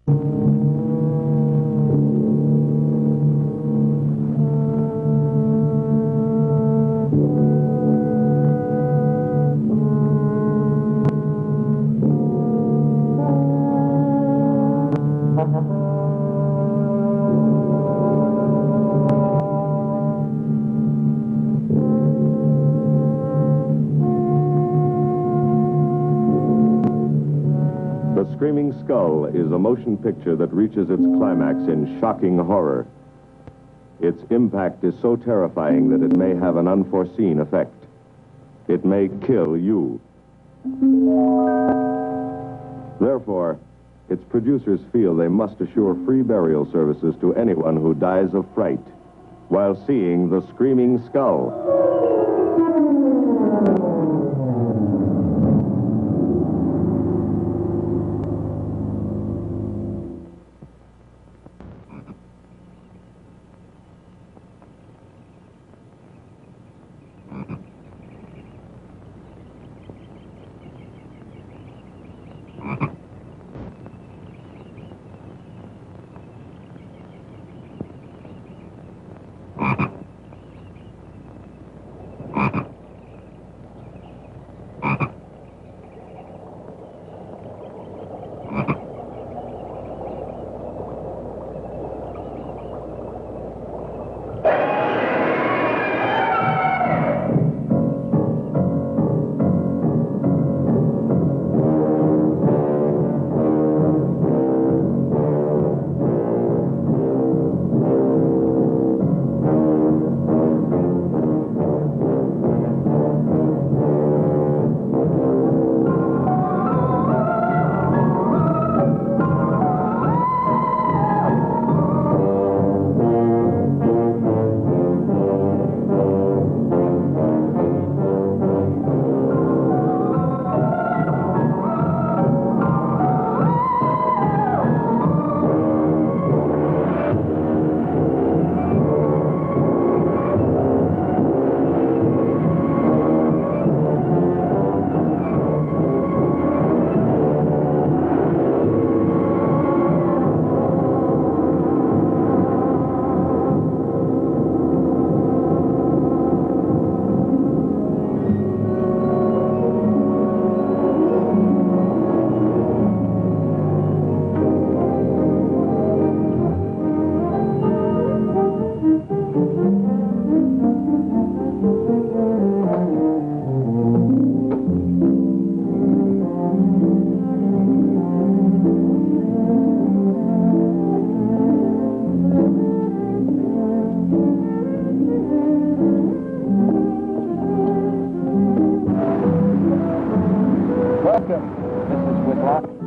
The Screaming Skull is a motion picture that reaches its climax in shocking horror. Its impact is so terrifying that it may have an unforeseen effect. It may kill you. Therefore, its producers feel they must assure free burial services to anyone who dies of fright while seeing The Screaming Skull.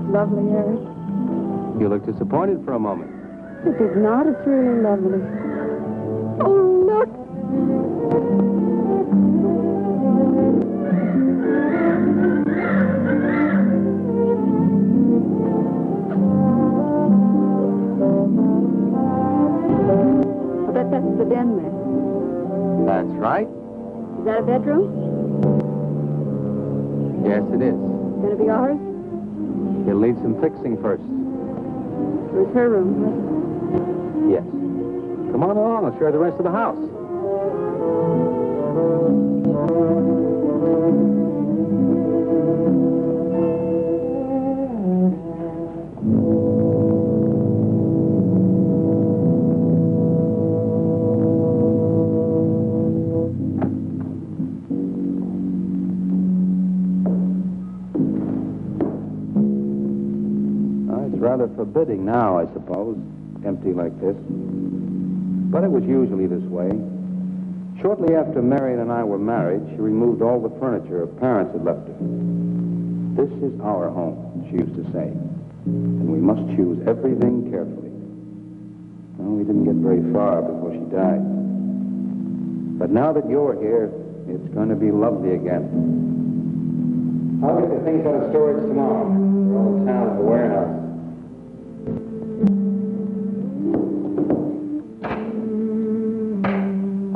Lovely, Harry. You look disappointed for a moment. It is not. It's really lovely. Oh, look! I bet that's the den there. That's right. Is that a bedroom? Yes, it is. Gonna be ours? It'll need some fixing first. It was her room, wasn't Yes. Come on along. I'll show you the rest of the house. It's rather forbidding now, I suppose, empty like this. But it was usually this way. Shortly after Marion and I were married, she removed all the furniture her parents had left her. This is our home, she used to say, and we must choose everything carefully. Well, we didn't get very far before she died. But now that you're here, it's going to be lovely again. I'll get the things out of storage tomorrow. They're all in town at the warehouse.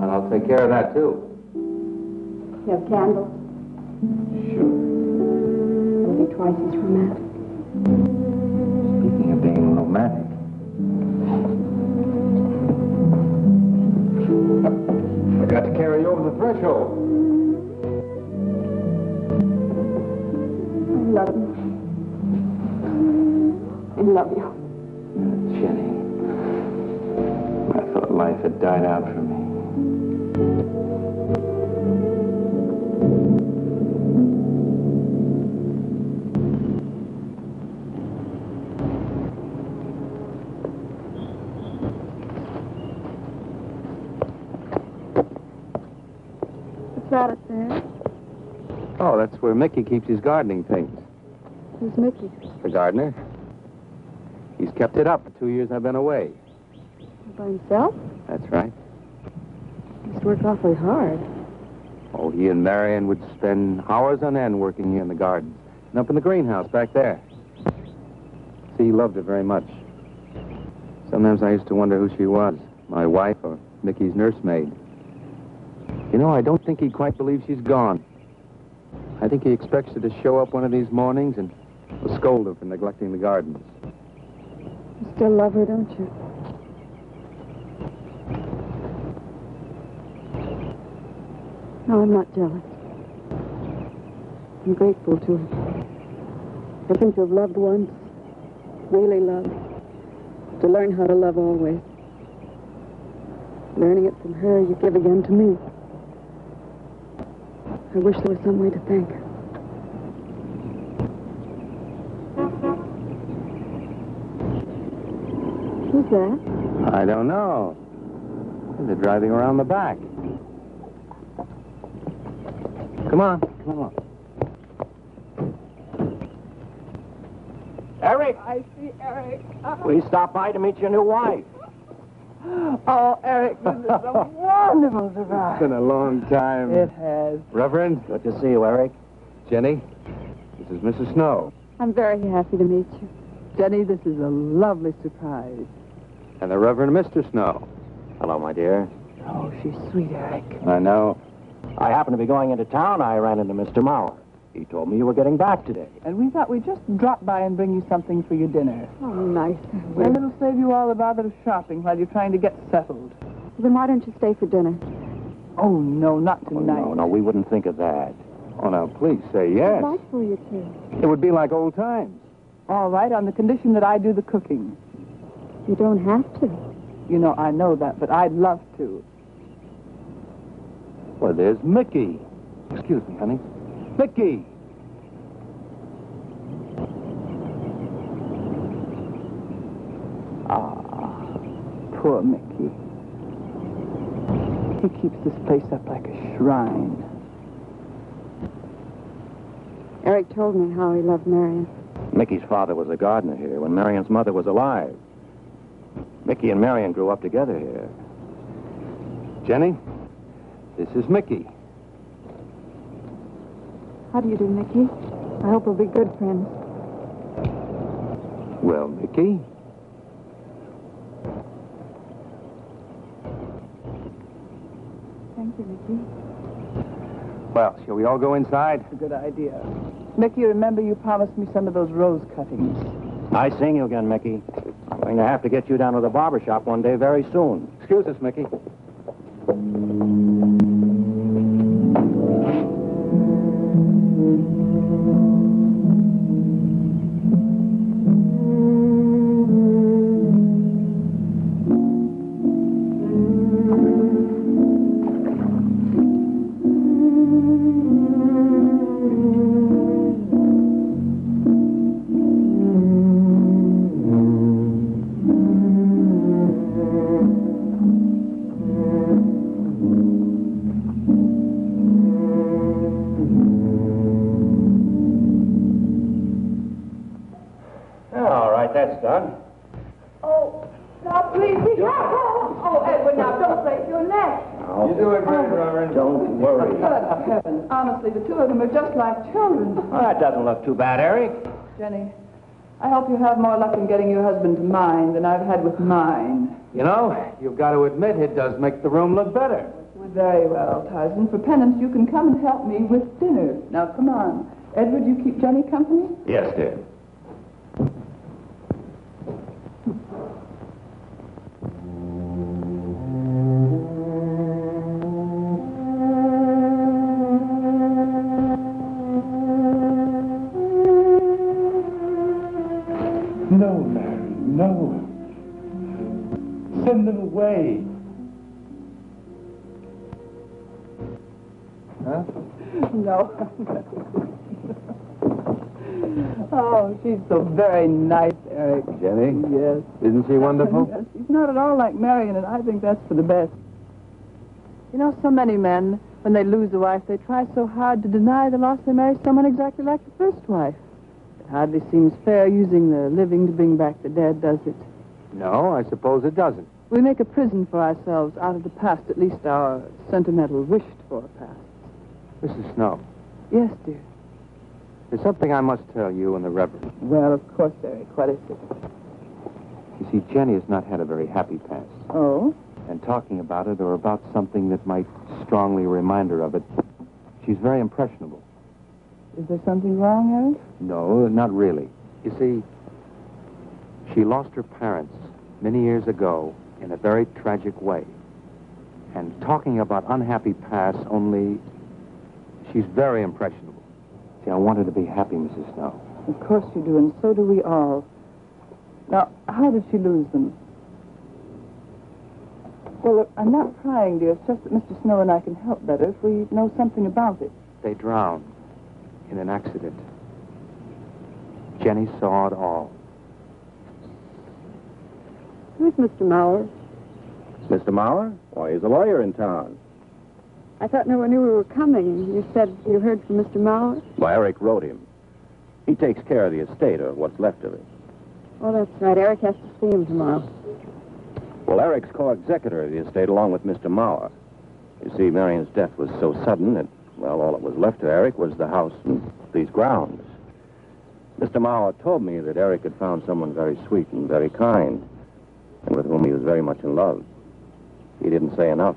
And I'll take care of that, too. You have candles? Sure. It'll be twice as romantic. Speaking of being romantic, I love you. Jenny, I thought life had died out for me. What's that up there? Oh, that's where Mickey keeps his gardening things. Who's Mickey? The gardener. He's kept it up the 2 years I've been away. By himself? That's right. He must work awfully hard. Oh, he and Marion would spend hours on end working here in the garden and up in the greenhouse back there. See, he loved her very much. Sometimes I used to wonder who she was, my wife or Mickey's nursemaid. You know, I don't think he quite believes she's gone. I think he expects her to show up one of these mornings and will scold her for neglecting the gardens. You still love her, don't you? No, I'm not jealous. I'm grateful to her. I think to have loved once, really loved, to learn how to love always. Learning it from her, you give again to me. I wish there was some way to thank her. Who's that? I don't know. They're driving around the back. Come on, come on. Eric, I see Eric. we stopped by to meet your new wife. Oh, Eric, this is a wonderful surprise. It's been a long time. It has. Reverend, Good to see you, Eric. Jenny, this is Mrs. Snow. I'm very happy to meet you. Jenny, this is a lovely surprise. And the Reverend Mr. Snow. Hello, my dear. Oh, she's sweet, Eric. I know. I happened to be going into town. I ran into Mr. Mauer. He told me you were getting back today. And we thought we'd just drop by and bring you something for your dinner. Oh, nice. And it'll save you all the bother of shopping while you're trying to get settled. Then why don't you stay for dinner? Oh, no, not Oh, tonight. no, we wouldn't think of that. Oh, now, please say yes. I'd like for you to. It would be like old times. All right, on the condition that I do the cooking. You don't have to. You know, I know that, but I'd love to. Well, there's Mickey. Excuse me, honey. Mickey! Poor Mickey. He keeps this place up like a shrine. Eric told me how he loved Marion. Mickey's father was a gardener here when Marion's mother was alive. Mickey and Marion grew up together here. Jenny, this is Mickey. How do you do, Mickey? I hope we'll be good friends. Well, Mickey? Thank you, Mickey. Well, shall we all go inside? It's a good idea. Mickey, remember you promised me some of those rose cuttings. Nice seeing you again, Mickey. I'm going to have to get you down to the barber shop one day very soon. Excuse us, Mickey. All right, that's done. Oh, now please be careful. Oh, Edward, now don't break your neck. You're doing great, Reverend. Don't worry. Good heavens. Honestly, the two of them are just like children. Well, that doesn't look too bad, Eric. Jenny, I hope you have more luck in getting your husband to mine than I've had with mine. You know, you've got to admit it does make the room look better. Very well, Tarzan. For penance, you can come and help me with dinner. Now, come on. Edward, you keep Jenny company? Yes, dear. No, Mary, no. Send them away. Huh? No. Oh, she's so very nice, Eric. Jenny? Yes. Isn't she wonderful? Yes, she's not at all like Marion, and I think that's for the best. You know, so many men, when they lose a wife, they try so hard to deny the loss they marry someone exactly like the first wife. It hardly seems fair using the living to bring back the dead, does it? No, I suppose it doesn't. We make a prison for ourselves out of the past, at least our sentimental, wished-for past. Mrs. Snow, Yes, dear. there's something I must tell you and the Reverend. Well, of course, Eric. What is it? You see, Jenny has not had a very happy past. Oh? And talking about it or about something that might strongly remind her of it, she's very impressionable. Is there something wrong, Eric? No, not really. You see, she lost her parents many years ago in a very tragic way. And talking about unhappy past only, she's very impressionable. See, I want her to be happy, Mrs. Snow. Of course you do, and so do we all. Now, how did she lose them? Well, look, I'm not prying, dear. It's just that Mr. Snow and I can help better if we know something about it. They drowned in an accident. Jenny saw it all. Who's Mr. Mauer? Mr. Mauer? Why, he's a lawyer in town. I thought no one knew we were coming. You said you heard from Mr. Mauer? Well, Eric wrote him. He takes care of the estate, or what's left of it. Oh, that's right. Eric has to see him tomorrow. Well, Eric's co-executor of the estate along with Mr. Mauer. You see, Marion's death was so sudden that, well, all that was left to Eric was the house and these grounds. Mr. Mauer told me that Eric had found someone very sweet and very kind, and with whom he was very much in love. He didn't say enough.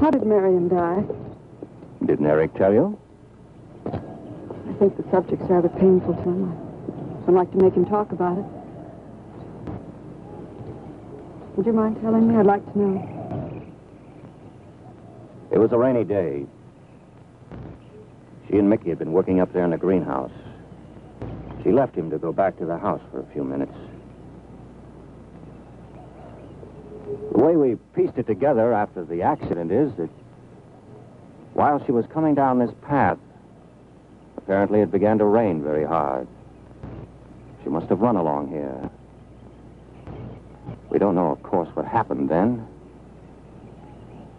How did Marion die? Didn't Eric tell you? I think the subject's rather painful to him. I'd like to make him talk about it. Would you mind telling me? I'd like to know. It was a rainy day. She and Mickey had been working up there in the greenhouse. She left him to go back to the house for a few minutes. The way we pieced it together after the accident is that while she was coming down this path, apparently it began to rain very hard. She must have run along here. We don't know, of course, what happened then.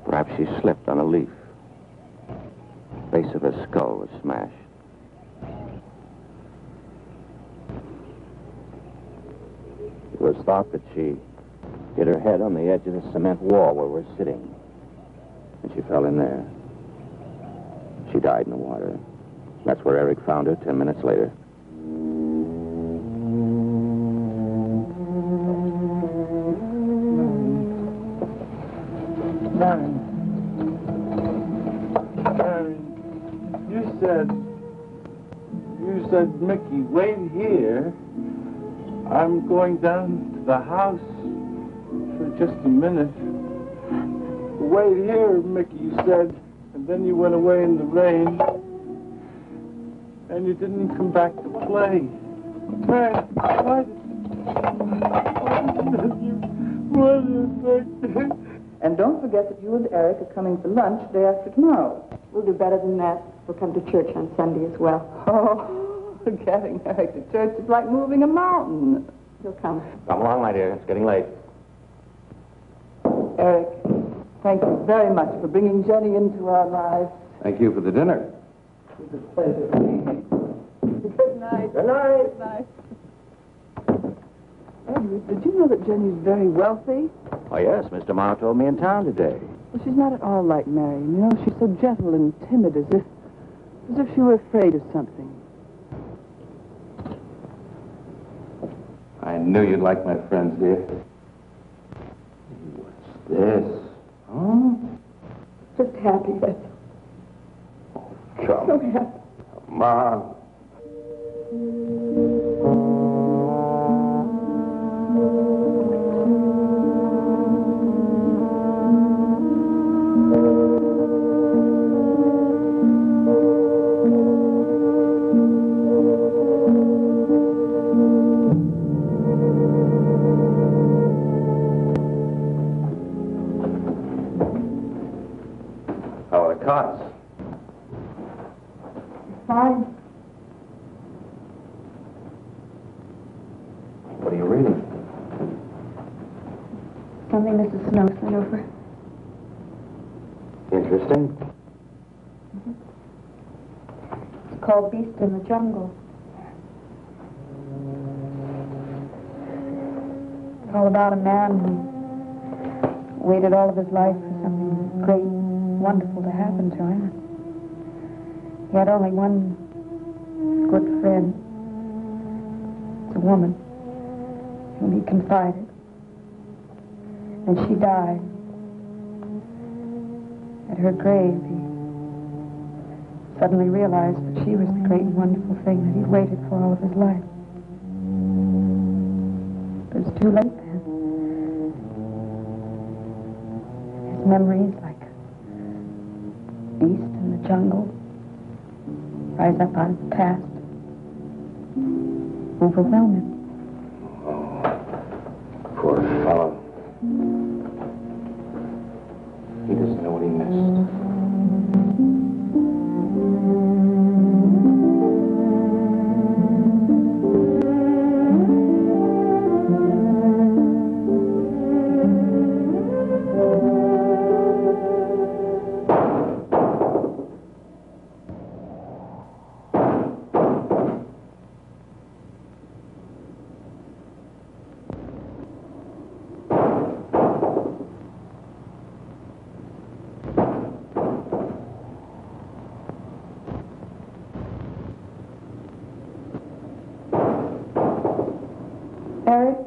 Perhaps she slipped on a leaf. The base of her skull was smashed. It was thought that she hit her head on the edge of the cement wall where we're sitting. And she fell in there. She died in the water. That's where Eric found her 10 minutes later. Marion, you said, Mickey, wait here. I'm going down to the house for just a minute. Wait here, Mickey, you said, and then you went away in the rain, and you didn't come back to play. Marion, what? And don't forget that you and Eric are coming for lunch day after tomorrow. We'll do better than that. We'll come to church on Sunday as well. Oh, getting Eric to church is like moving a mountain. He'll come. Come along, my dear. It's getting late. Eric, thank you very much for bringing Jenny into our lives. Thank you for the dinner. It was a pleasure. Good night. Good night. Good night. Edward, did you know that Jenny's very wealthy? Oh, yes. Mr. Mauer told me in town today. Well, she's not at all like Marion. You know, she's so gentle and timid, as if she were afraid of something. I knew you'd like my friends, dear. What's this? Huh? Just happy, that's Come. so happy. Come on. Fine. What are you reading? Something Mrs. Snow sent over. Interesting. It's called Beast in the Jungle. It's all about a man who waited all of his life for something great, wonderful to happen to him. He had only one good friend. It's a woman whom he confided. And she died. At her grave, he suddenly realized that she was the great and wonderful thing that he'd waited for all of his life. But it's too late then. His memories, like a beast in the jungle, rise up out of the past, overwhelm him. Oh, poor fellow. He doesn't know what he missed. Eric?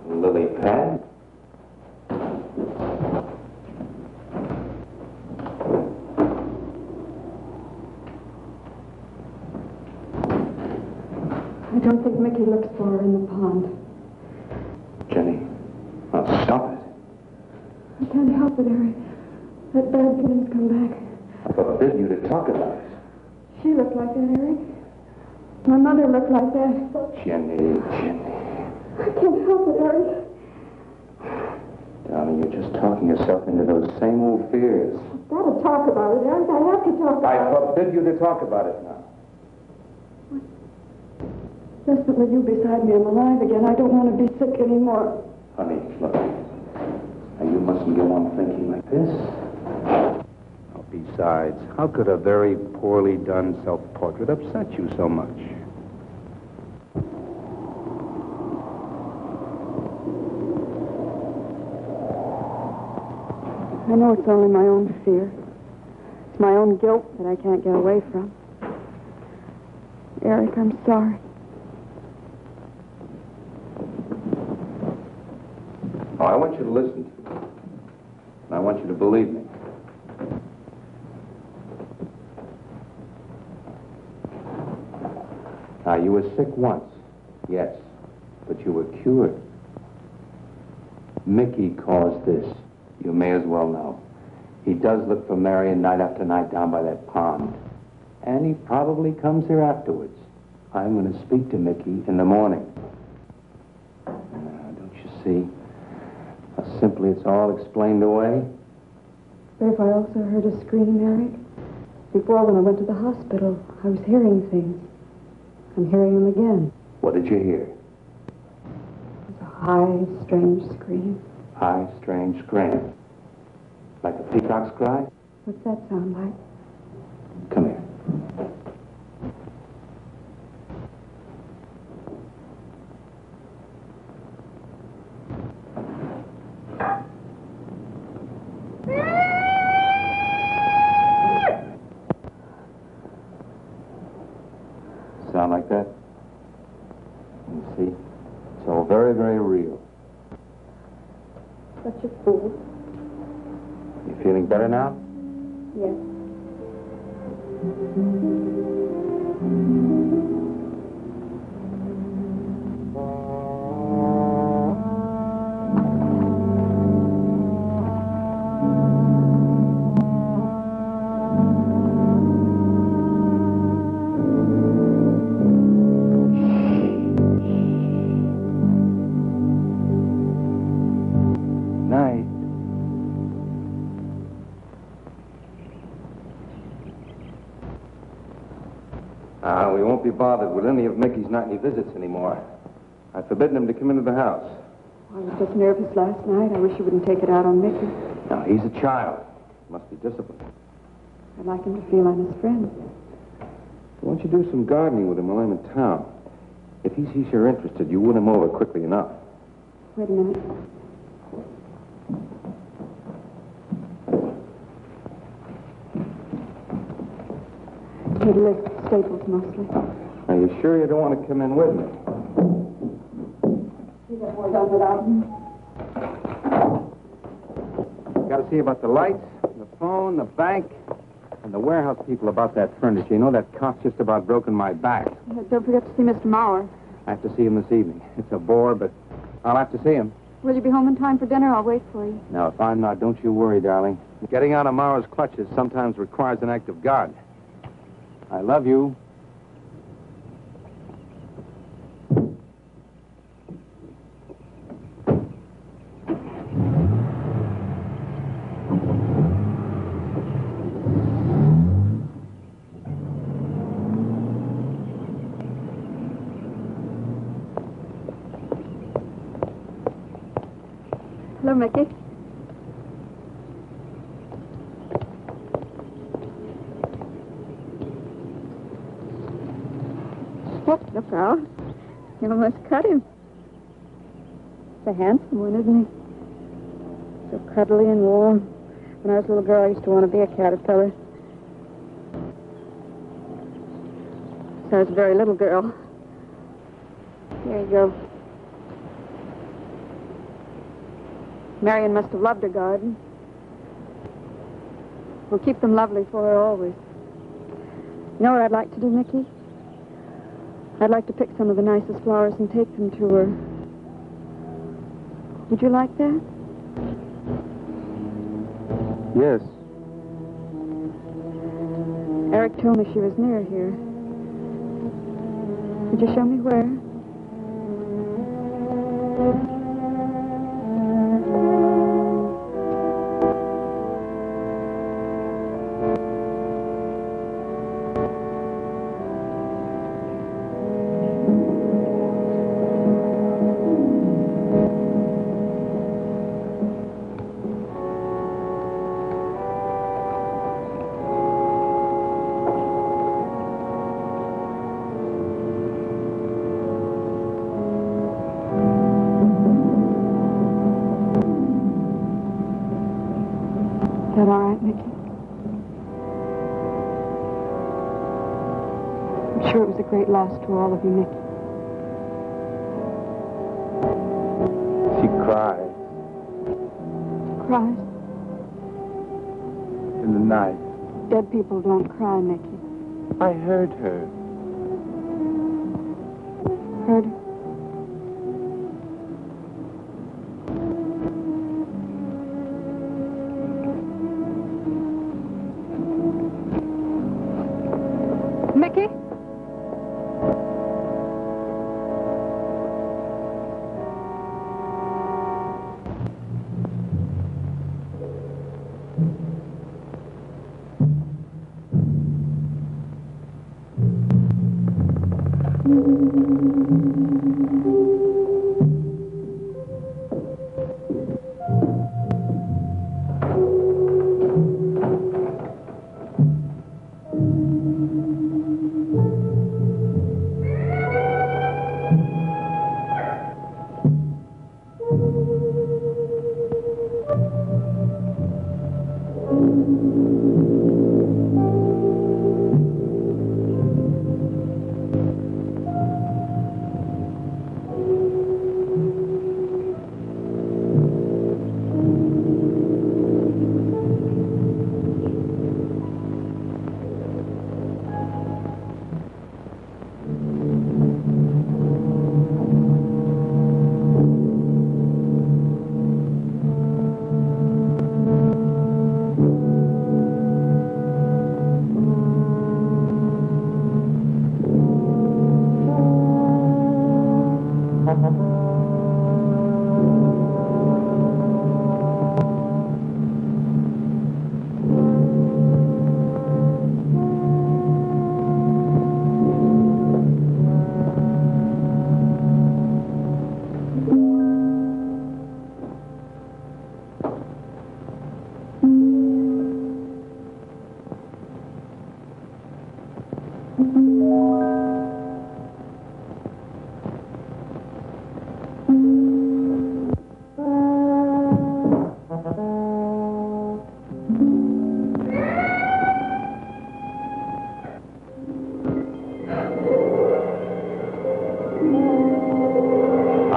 Lily pad? I don't think Mickey looks for her in the pond. Jenny, now stop it. I can't help it, Eric. That bad feelings come back. I forbid you to talk about it. She looked like that, Eric. My mother looked like that. Jenny. I can't help it, Eric. Darling, you're just talking yourself into those same old fears. I've got to talk about it, Eric. I have to talk about it. I forbid you to talk about it now. Just that with you beside me, I'm alive again. I don't want to be sick anymore. Honey, look. Now, you mustn't go on thinking like this. Oh, besides, how could a very poorly done self-portrait upset you so much? I know it's only my own fear. It's my own guilt that I can't get away from. Eric, I'm sorry. Oh, I want you to listen to me. And I want you to believe me. you were sick once, yes, but you were cured. Mickey caused this. You may as well know. He does look for Marion night after night down by that pond. And he probably comes here afterwards. I'm going to speak to Mickey in the morning. Now, don't you see how simply it's all explained away? But if I also heard a scream, Eric, before when I went to the hospital, I was hearing things. I'm hearing them again. What did you hear? It was a high, strange scream. High, strange scream. Like a peacock's cry? What's that sound like? Come here. Sound like that? You see? It's all very, very real. Such a fool. You feeling better now? Yes. Night. We won't be bothered with any of Mickey's nightly visits anymore. I've forbidden him to come into the house. I was just nervous last night. I wish you wouldn't take it out on Mickey. Now, he's a child. Must be disciplined. I'd like him to feel I'm his friend. Why don't you do some gardening with him while I'm in town? If he sees you're interested, you win him over quickly enough. Wait a minute. He lives at Staples mostly. Are you sure you don't want to come in with me? You get more done without him. Got to see about the lights, the phone, the bank, and the warehouse people about that furniture. You know, that cop's just about broken my back. Don't forget to see Mr. Maurer. I have to see him this evening. It's a bore, but I'll have to see him. Will you be home in time for dinner? I'll wait for you. Now, if I'm not, don't you worry, darling. Getting out of Maurer's clutches sometimes requires an act of God. I love you. Hello, Mickey. Look out. You almost cut him. He's a handsome one, isn't he? So cuddly and warm. When I was a little girl, I used to want to be a caterpillar. So I was a very little girl. Here you go. Marion must have loved her garden. We'll keep them lovely for her always. You know what I'd like to do, Mickey? I'd like to pick some of the nicest flowers and take them to her. Would you like that? Yes. Eric told me she was near here. Could you show me where? Is that all right, Mickey? I'm sure it was a great loss to all of you, Mickey. She cried Cries? in the night. Dead people don't cry, Mickey. I heard her. heard her. Mickey?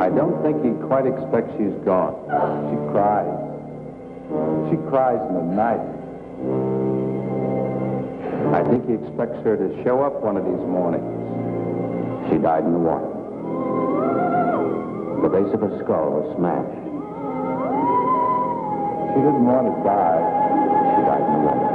I don't think he quite expects she's gone. She cries. She cries in the night. I think he expects her to show up one of these mornings. She died in the water. The base of her skull was smashed. She didn't want to die. She died in the water.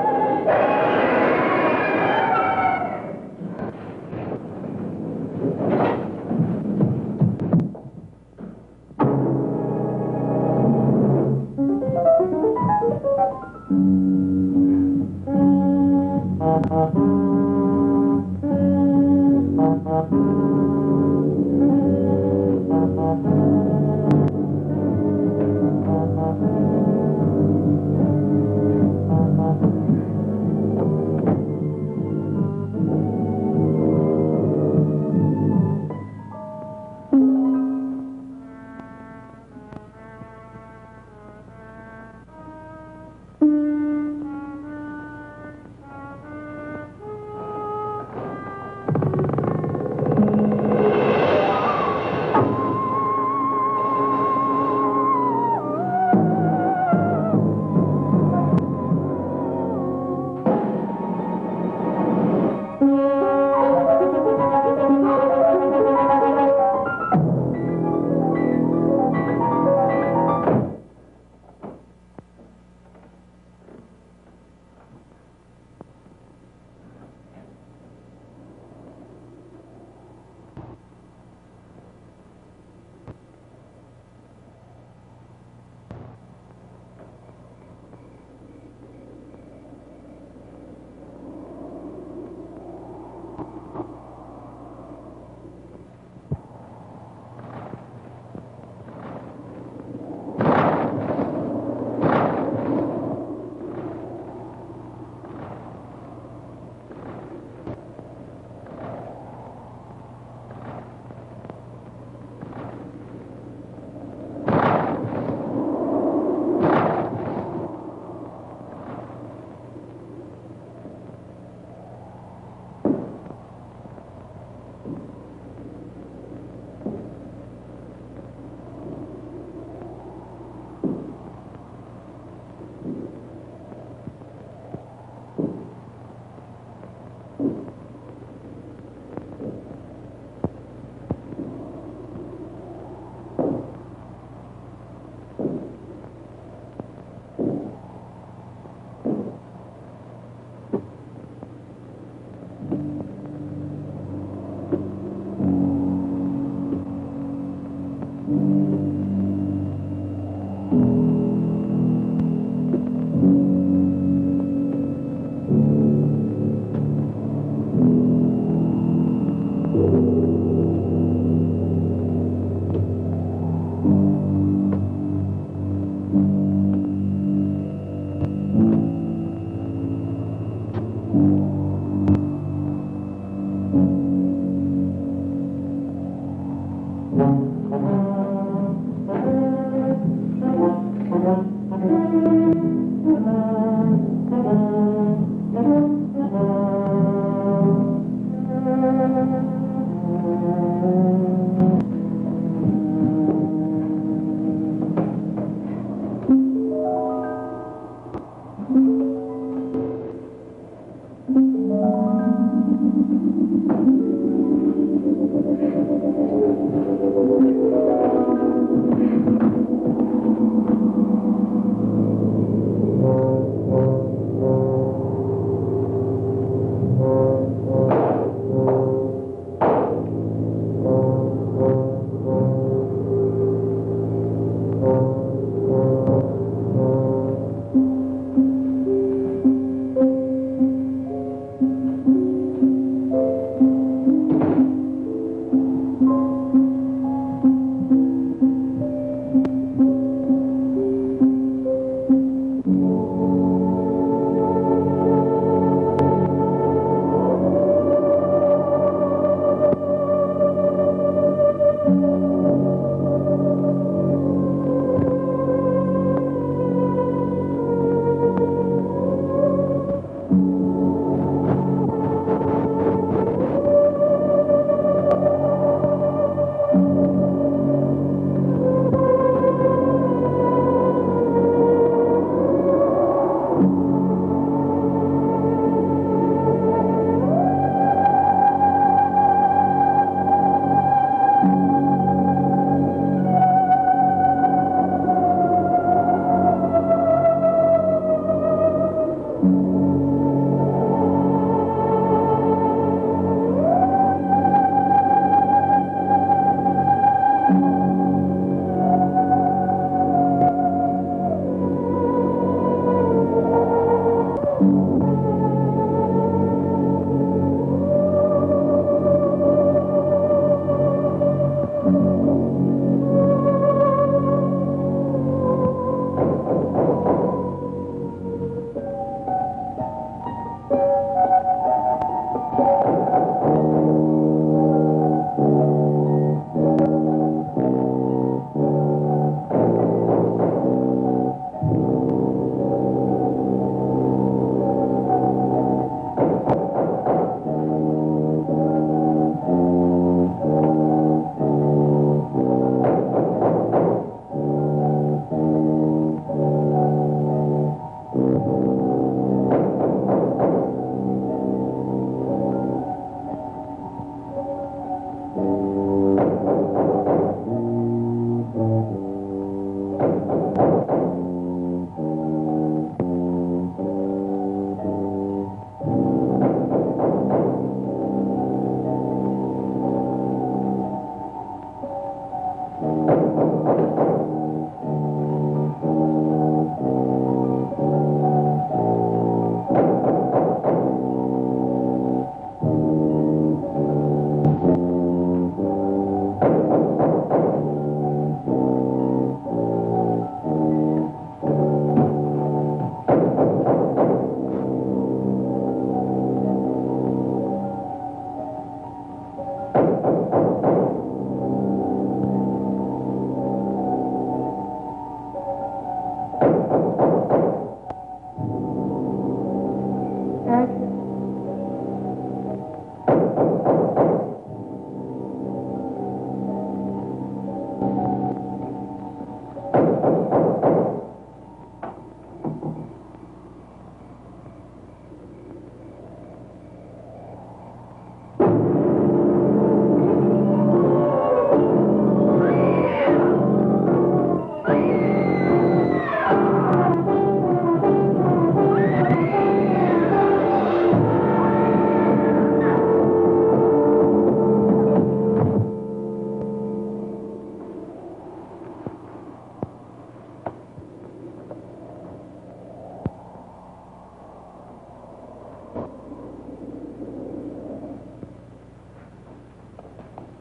Eric?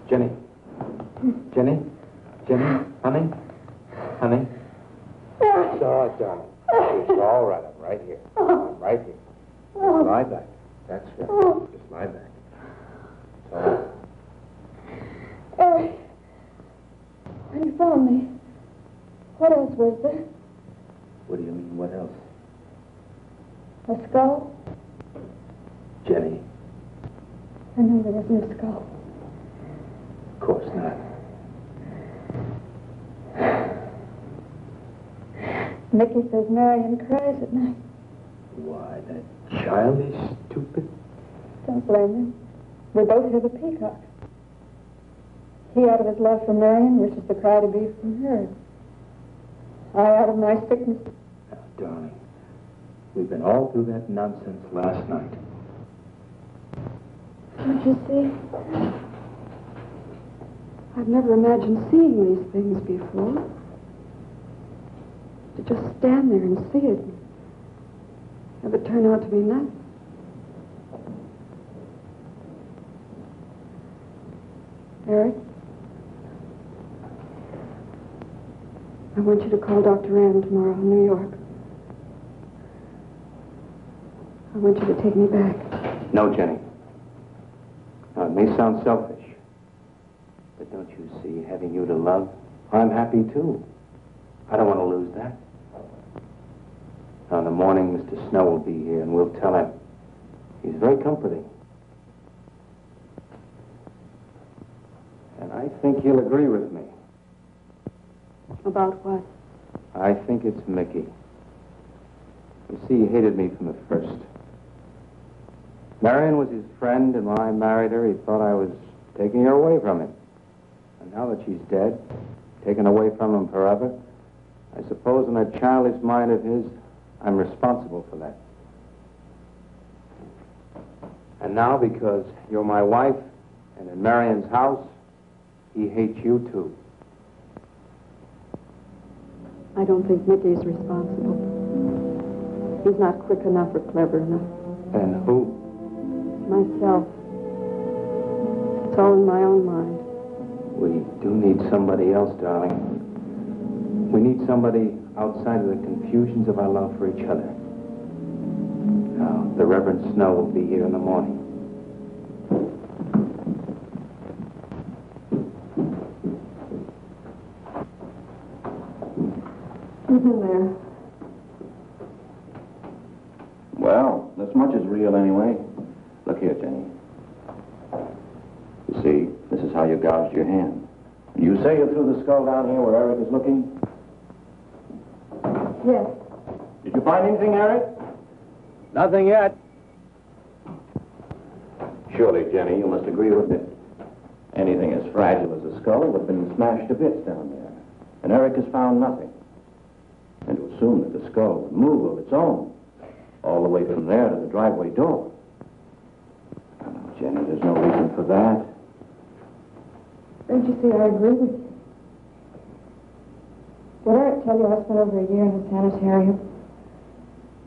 Jenny. Jenny? Jenny? Honey? Honey? It's all right, darling. It's all right. I'm right here. I'm right here. Just lie back. That's right. Just lie back. It's all right. Eric, when you found me, what else was there? What do you mean, what else? A skull? Jenny? I knew there wasn't a skull. Of course not. Mickey says Marion cries at night. Why, that childish, stupid... Don't blame him. We both hear the peacock. He out of his love for Marion wishes the cry to be from her. I out of my sickness. Now, darling, we've been all through that nonsense last night. Don't you see? I've never imagined seeing these things before. To just stand there and see it. Have it turn out to be nothing. Eric? I want you to call Dr. Ann tomorrow in New York. I want you to take me back. No, Jenny. Now, it may sound selfish, but don't you see, having you to love, I'm happy too. I don't want to lose that. Now, in the morning, Mr. Snow will be here, and we'll tell him. He's very comforting. And I think he'll agree with me. About what? I think it's Mickey. You see, he hated me from the first. Marion was his friend, and when I married her, he thought I was taking her away from him. And now that she's dead, taken away from him forever, I suppose in that childish mind of his, I'm responsible for that. And now, because you're my wife, and in Marion's house, he hates you too. I don't think Mickey's responsible. He's not quick enough or clever enough. And who? Myself. It's all in my own mind. We do need somebody else, darling. We need somebody outside of the confusions of our love for each other. Now, the Reverend Snow will be here in the morning. Who's in there? Well, this much is real anyway. Look here, Jenny. You see, this is how you gouged your hand. You say you threw the skull down here where Eric is looking? Yes. Did you find anything, Eric? Nothing yet. Surely, Jenny, you must agree with me. Anything as fragile as a skull would have been smashed to bits down there. And Eric has found nothing. And to assume that the skull would move of its own, all the way from there to the driveway door. Oh, Jenny, there's no reason for that. Don't you see, I agree with you. Did Eric tell you I spent over a year in a sanitarium?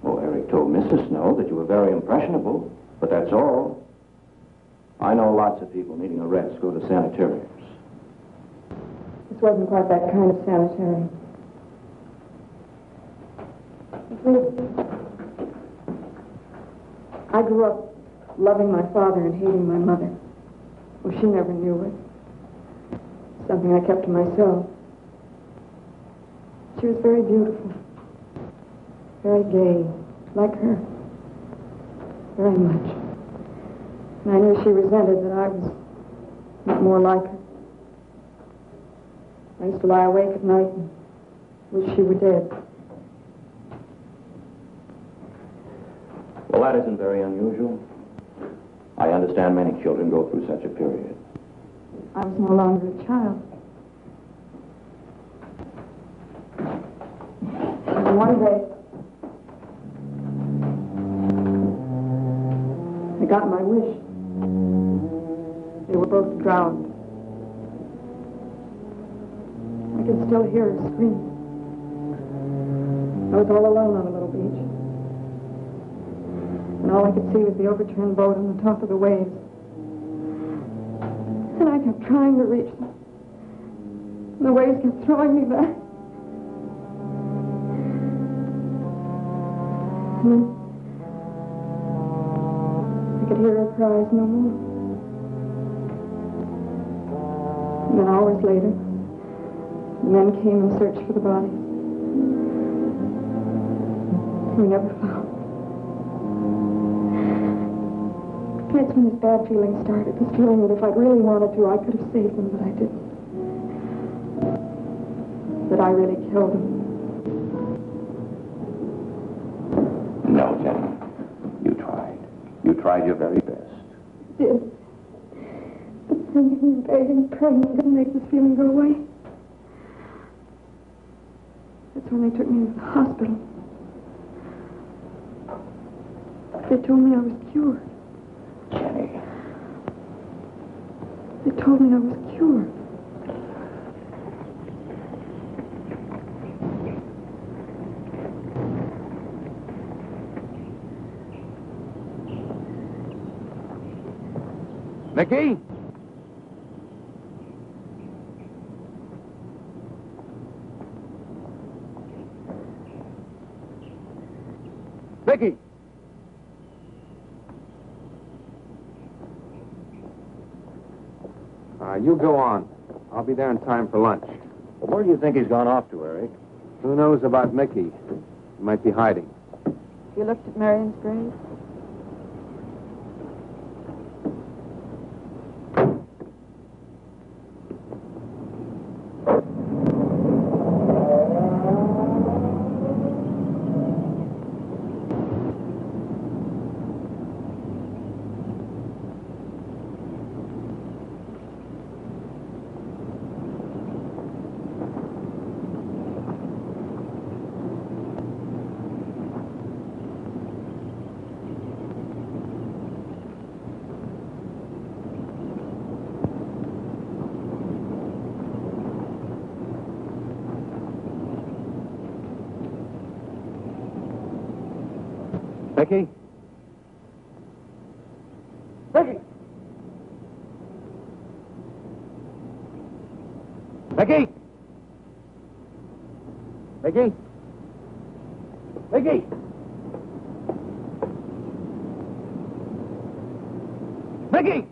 Well, Eric told Mrs. Snow that you were very impressionable, but that's all. I know lots of people needing a rest go to sanitariums. This wasn't quite that kind of sanitarium. You see, I grew up loving my father and hating my mother. Well, she never knew it. Something I kept to myself. She was very beautiful. Very gay, like her. very much. And I knew she resented that I was not more like her. I used to lie awake at night and wish she were dead. Well, that isn't very unusual. I understand many children go through such a period. I was no longer a child. And one day, I got my wish. They were both drowned. I could still hear her scream. I was all alone on a little beach. And all I could see was the overturned boat on the top of the waves. And I kept trying to reach them. And the waves kept throwing me back. And then I could hear her cries no more. And then hours later, the men came and searched for the body. We never found. That's when this bad feeling started. This feeling that if I'd really wanted to, I could have saved them, but I didn't. That I really killed them. No, Jenny. You tried. You tried your very best. I did. But singing and begging and praying couldn't make this feeling go away. That's when they took me to the hospital. They told me I was cured. Jenny. They told me I was cured. Mickey? Mickey? You go on. I'll be there in time for lunch. Well, where do you think he's gone off to, Eric? Who knows about Mickey? He might be hiding. You looked at Marion's grave? Mickey? Mickey? Mickey? Mickey? Mickey? Mickey?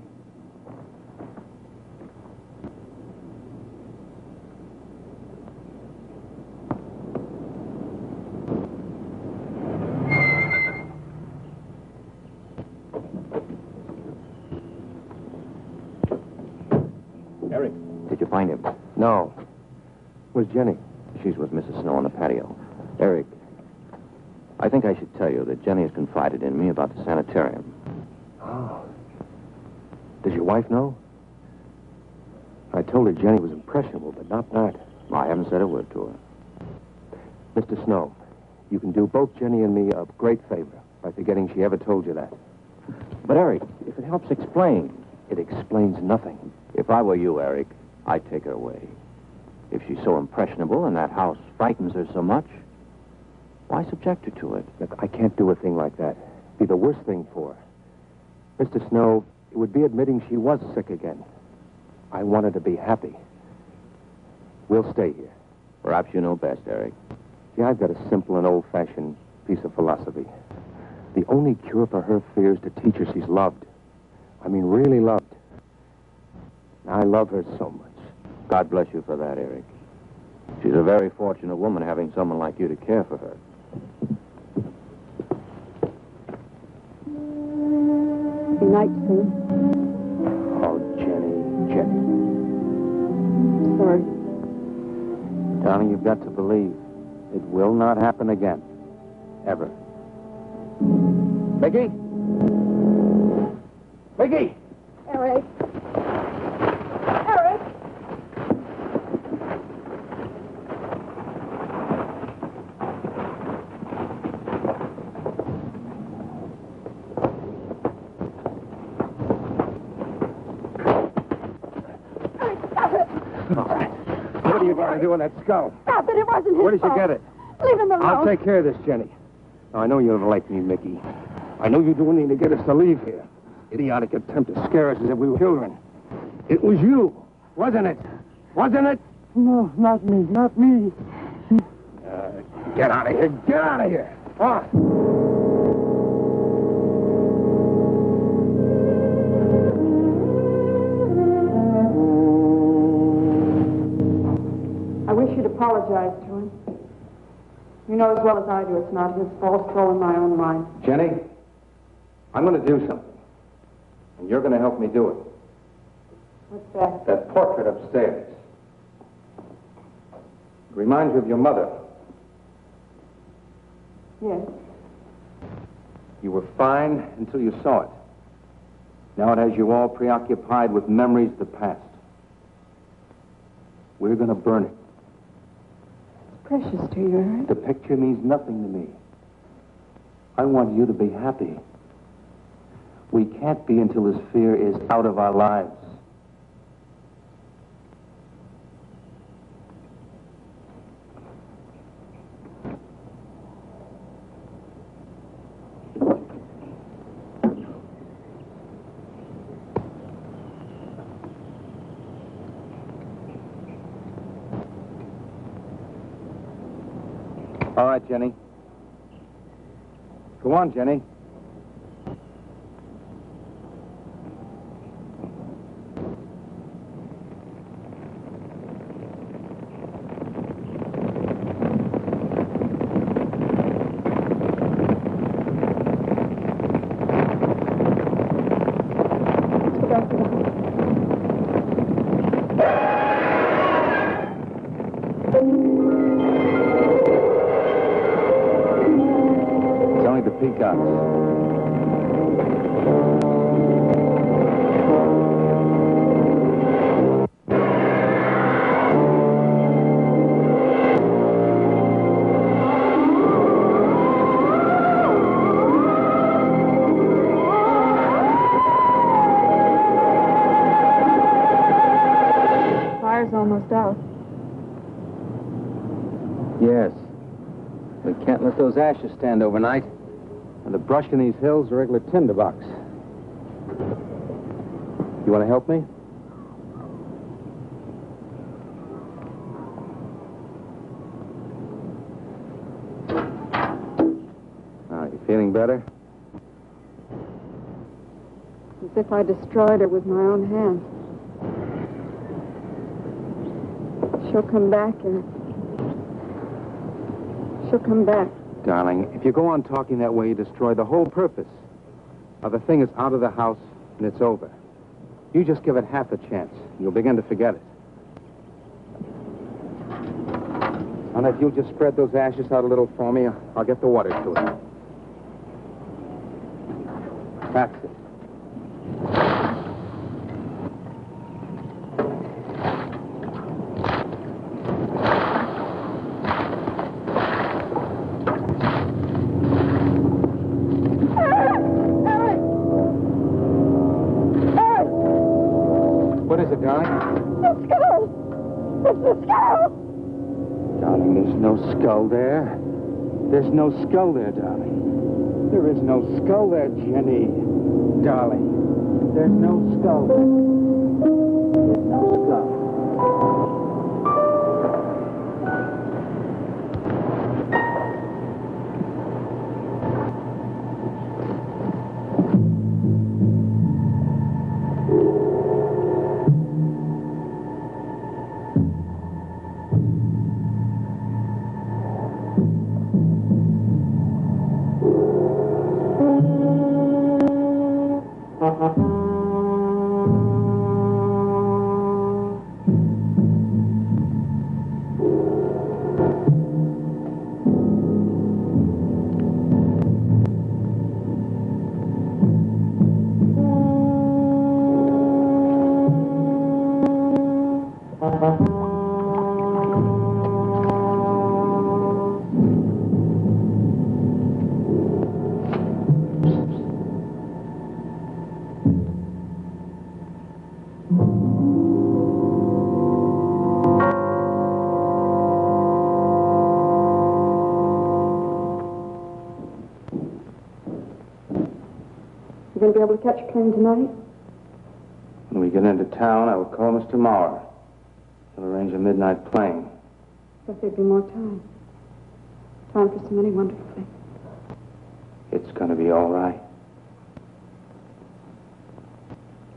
Eric, did you find him? No. Where's Jenny? She's with Mrs. Snow on the patio. Eric, I think I should tell you that Jenny has confided in me about the sanitarium. Oh. Does your wife know? I told her Jenny was impressionable, but not that. I haven't said a word to her. Mr. Snow, you can do both Jenny and me a great favor by forgetting she ever told you that. But, Eric, if it helps explain. It explains nothing. If I were you, Eric, I'd take her away. If she's so impressionable and that house frightens her so much, why subject her to it? Look, I can't do a thing like that. It'd be the worst thing for her. Mr. Snow, it would be admitting she was sick again. I want her to be happy. We'll stay here. Perhaps you know best, Eric. See, I've got a simple and old-fashioned piece of philosophy. The only cure for her fear is to teach her she's loved. I mean, really loved. I love her so much. God bless you for that, Eric. She's a very fortunate woman having someone like you to care for her. be night soon. Oh, Jenny. Sorry. Darling, you've got to believe it will not happen again. Ever. Mickey? Mickey! Eric. Eric! What are you going to do with that skull? Stop it, it wasn't his Where did you fault. get it? Leave him alone. I'll take care of this, Jenny. Now, I know you don't like me, Mickey. I know you do anything to get us to leave here. Idiotic attempt to scare us as if we were children. It was you, wasn't it? Wasn't it? No, not me, not me. Get out of here. Get out of here. On. I wish you'd apologize to him. You know as well as I do it's not his fault, it's all in my own mind. Jenny, I'm going to do something. And you're going to help me do it. What's that? That portrait upstairs. It reminds you of your mother. Yes. You were fine until you saw it. Now it has you all preoccupied with memories of the past. We're going to burn it. It's precious to you, Eric. The picture means nothing to me. I want you to be happy. We can't be until this fear is out of our lives. All right, Jenny. Go on, Jenny. Let's go back to the house. It's only the peacocks. Fire's almost out. Yes. We can't let those ashes stand overnight. And the brush in these hills is a regular tinderbox. You want to help me? You feeling better? As if I destroyed her with my own hands. She'll come back, Eric. She'll come back. Darling, if you go on talking that way, you destroy the whole purpose. Now, the thing is out of the house, and it's over. You just give it half a chance. You'll begin to forget it. And if you'll just spread those ashes out a little for me, I'll get the water to it. That's it. What is it, darling? The skull! It's the skull! Darling, there's no skull there. There's no skull there, darling. There is no skull there, Jenny. Darling, there's no skull there. There's no skull. You going to be able to catch a plane tonight? When we get into town, I will call Mr. Maurer. He'll arrange a midnight plane. But there'd be more time. Time for so many wonderful things. It's going to be all right.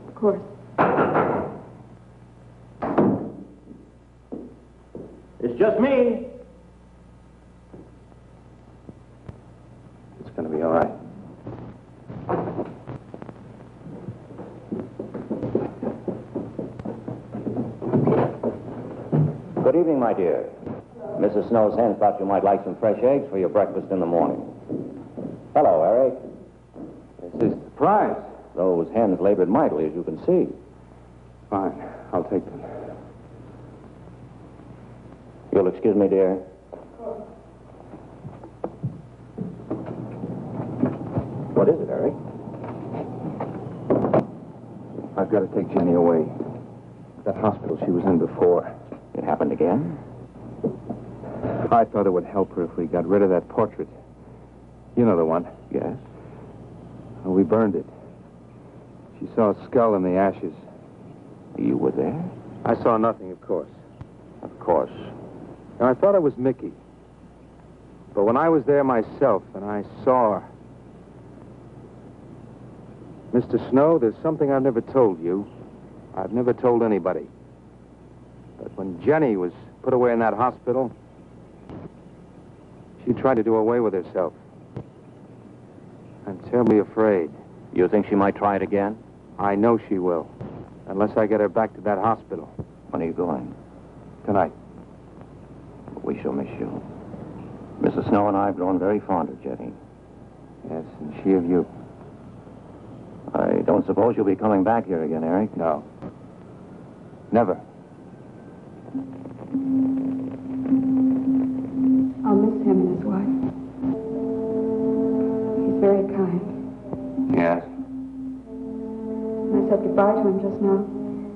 Of course. It's just me. It's going to be all right. Good evening, my dear. Mrs. Snow's hen thought you might like some fresh eggs for your breakfast in the morning. Hello, Eric. This is a surprise. Those hens labored mightily, as you can see. Fine. I'll take them. You'll excuse me, dear. What is it, Eric? I've got to take Jenny away. That hospital she was in before. It happened again? I thought it would help her if we got rid of that portrait. You know the one. Yes. Well, we burned it. She saw a skull in the ashes. You were there? I saw nothing, of course. Of course. Now, I thought it was Mickey. But when I was there myself and I saw her... Mr. Snow, there's something I've never told you. I've never told anybody. But when Jenny was put away in that hospital, she tried to do away with herself. I'm terribly afraid. You think she might try it again? I know she will. Unless I get her back to that hospital. When are you going? Tonight. We shall miss you. Mrs. Snow and I have grown very fond of Jenny. Yes, and she of you. I don't suppose you'll be coming back here again, Eric? No. Never. I'll miss him and his wife. He's very kind. Yes. When I said goodbye to him just now,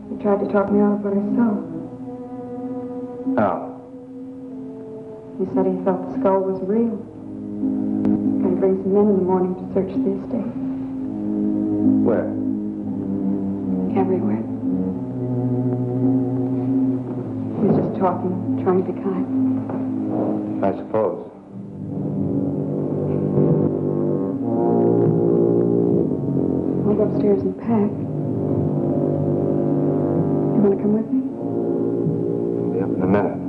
he tried to talk me out of what I saw. Oh. He said he felt the skull was real. He's going to bring some men in the morning to search the estate. Where? Everywhere. He was just talking, trying to be kind. I suppose. I'll go upstairs and pack. You want to come with me? I'll be up in a minute.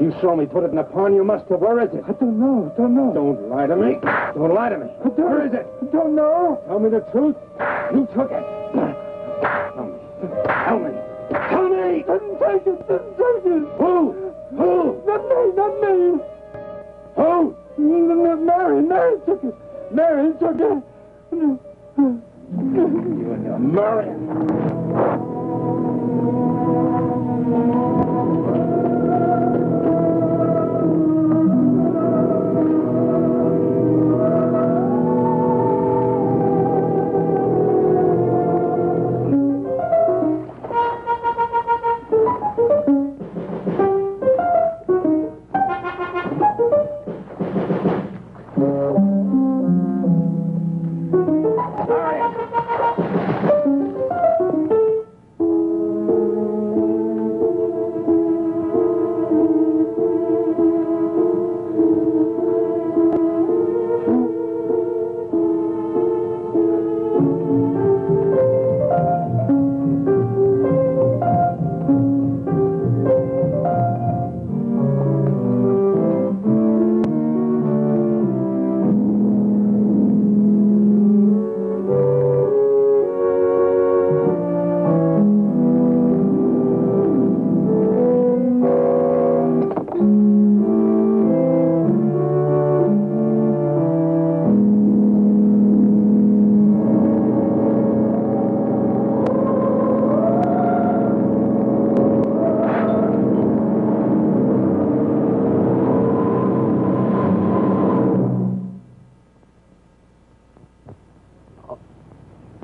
You saw me put it in the pond. You must have. Where is it? I don't know. Don't lie to me. Don't lie to me. Where is it? I don't know. Tell me the truth. You took it. Tell me. Tell me. Didn't take it. Didn't take it. Who? Not me. Not me. Who? Mary took it. Mary took it. You and your Mary.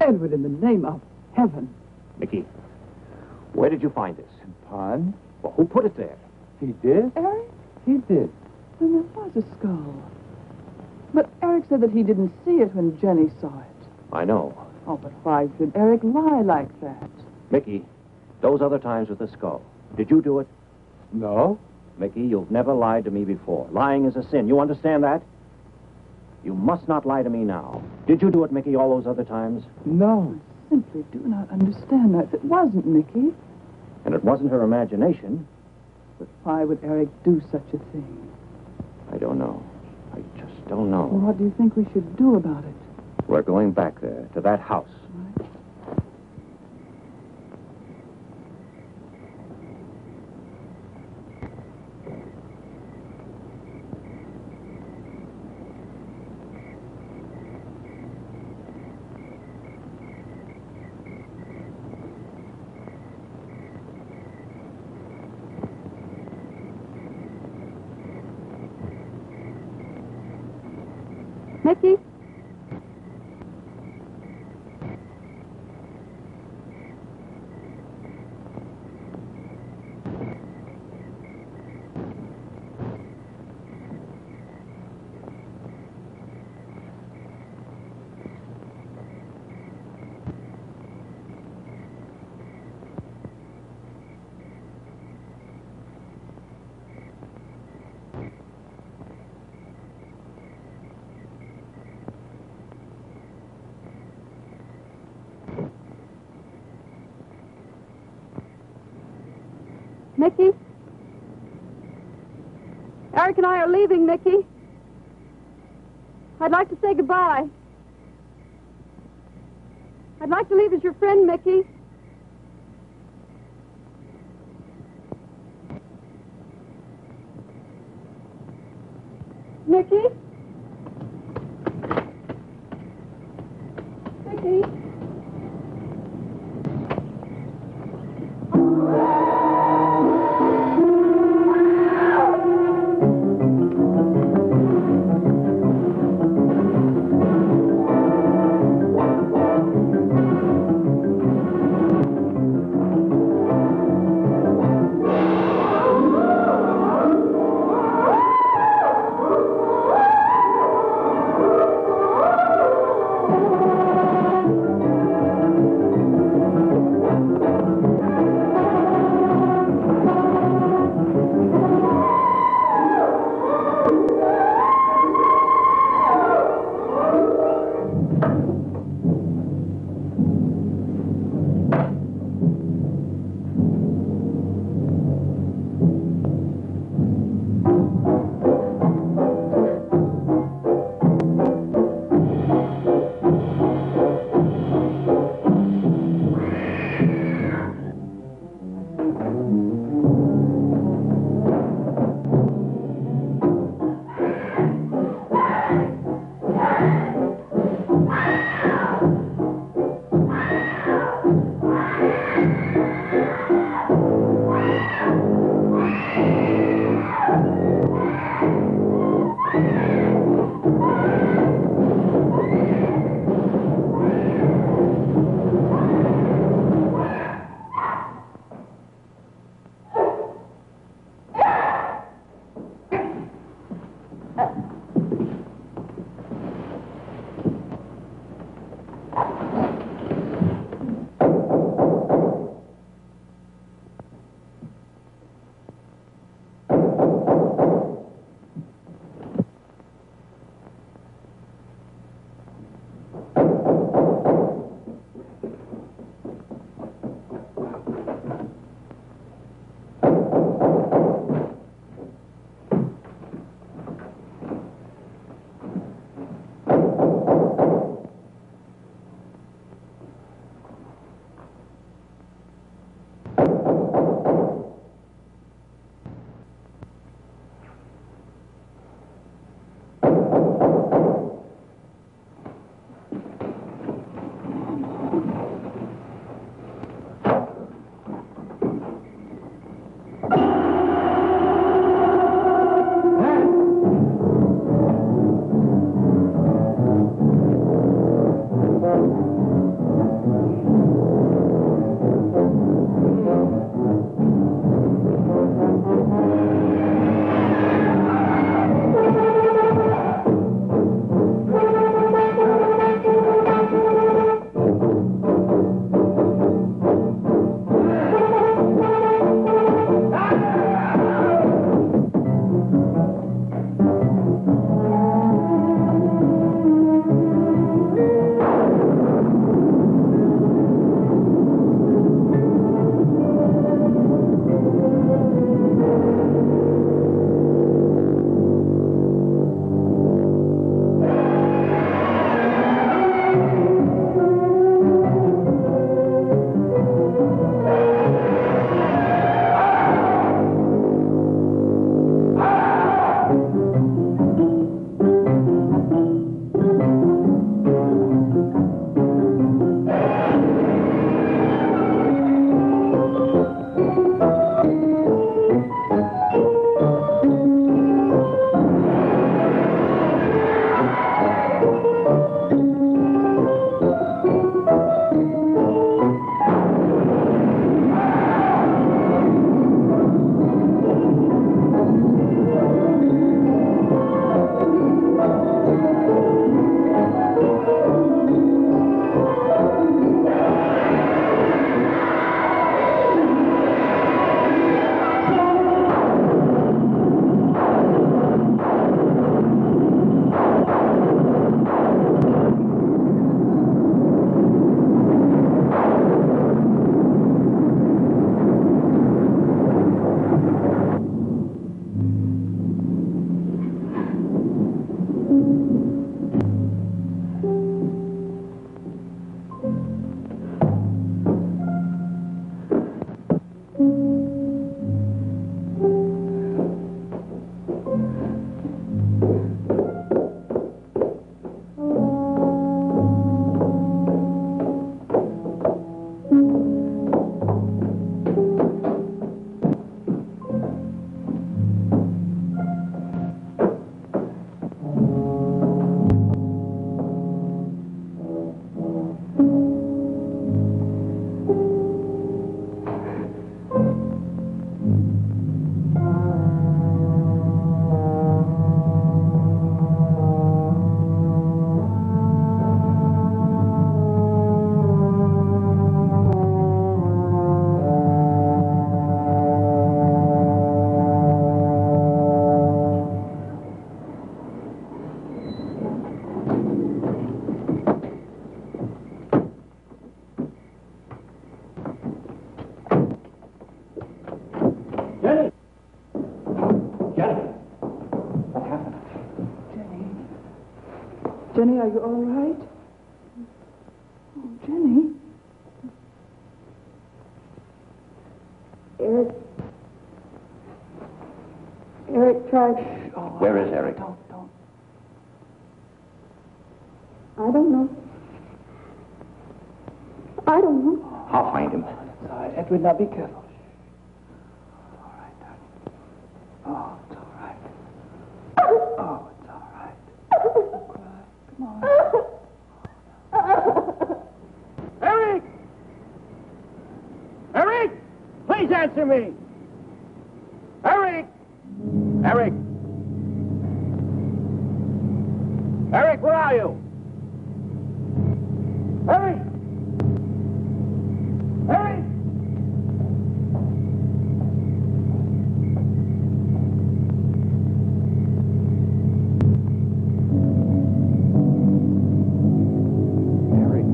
Edward, in the name of heaven. Mickey, where did you find this? Pond? Well, who put it there? He did? Eric? He did. Then there was a skull. But Eric said that he didn't see it when Jenny saw it. I know. Oh, but why should Eric lie like that? Mickey, those other times with the skull. Did you do it? No. Mickey, you've never lied to me before. Lying is a sin. You understand that? You must not lie to me now. Did you do it, Mickey, all those other times? No. I simply do not understand that. It wasn't Mickey. And it wasn't her imagination. But why would Eric do such a thing? I don't know. I just don't know. Well, what do you think we should do about it? We're going back there, to that house. Right. Mickey? Mickey? Eric and I are leaving, Mickey. I'd like to say goodbye. I'd like to leave as your friend, Mickey. Mickey? Mickey? Jenny, are you all right? Oh, Jenny. Eric tried. Where is Eric? Don't. I don't know. I don't know. I'll find him. It's all right. Edward, now be careful. All right, darling. Oh, it's all right. Oh, it's all right. Don't cry. Come on. Eric! Eric! Please answer me! Eric! Eric! Eric, where are you? Eric! Eric! Eric.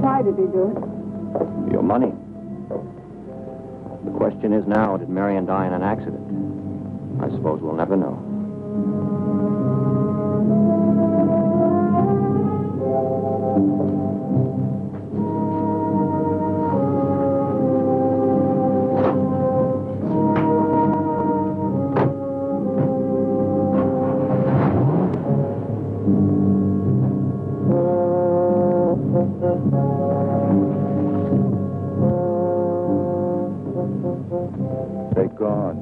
Why did he do it? Your money. The question is now, did Marion die in an accident? I suppose we'll never know. They're gone.